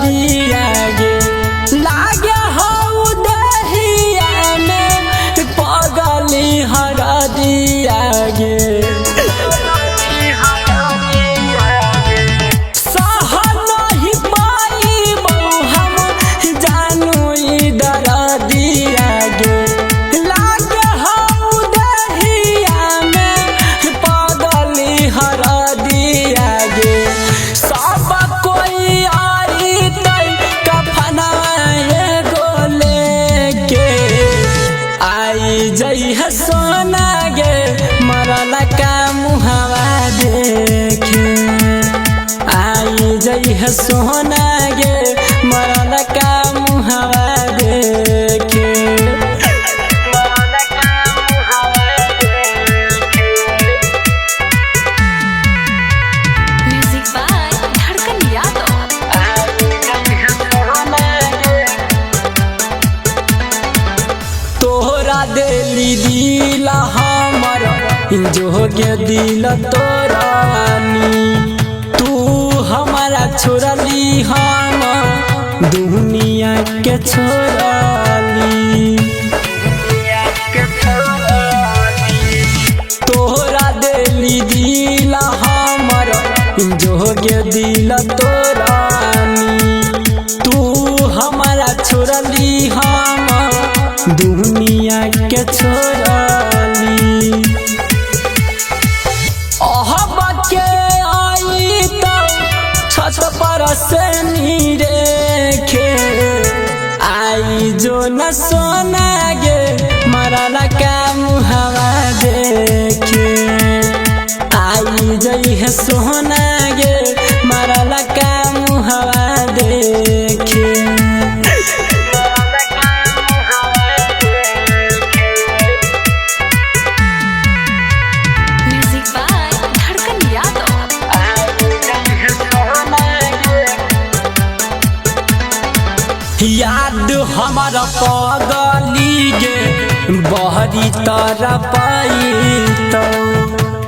दिया गे लागे हो दहिया में पगली हर दिया गे जई है सोना गे मरल का मुहावा देखे आई जई है सोना गे मरल का मुहावा देखे म्यूजिक बाय धड़कन यादव। तोहरा दिली दिल हमर जोगे दिल तोरानी तू हमारा छोड़ली हम दुनिया के छोड़ली तोहरा दिली दिल हमर जोगे दिल तोरानी तू हमारा छोड़ली हम दुनिया के छोड़ली अहब के आई तो छत पर से नीरेखे आई जो न सोना गे मरल का मुहावा देखे आई जई है सोना गे मरल का मुहावा देखे याद हमारा पगली गे बहरी तरफ तो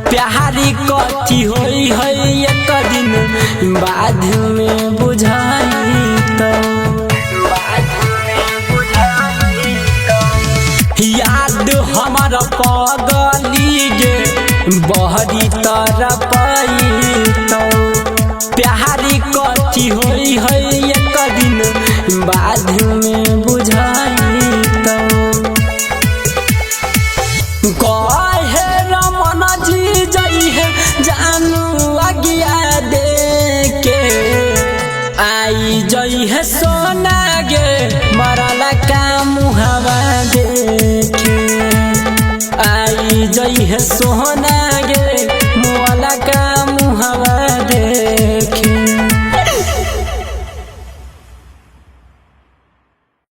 प्यारी कथी होई है एक दिन बाद में बुझाई तो याद हमारा पगली गे बहरी तरफ तो प्यारी कथी होई है एक दिन बाद में बुझाई तो कहे रमन जी जई है जानू आज्ञा दे के आई जई है सोना गे मरल का मुहावा देखे आई जई है सोना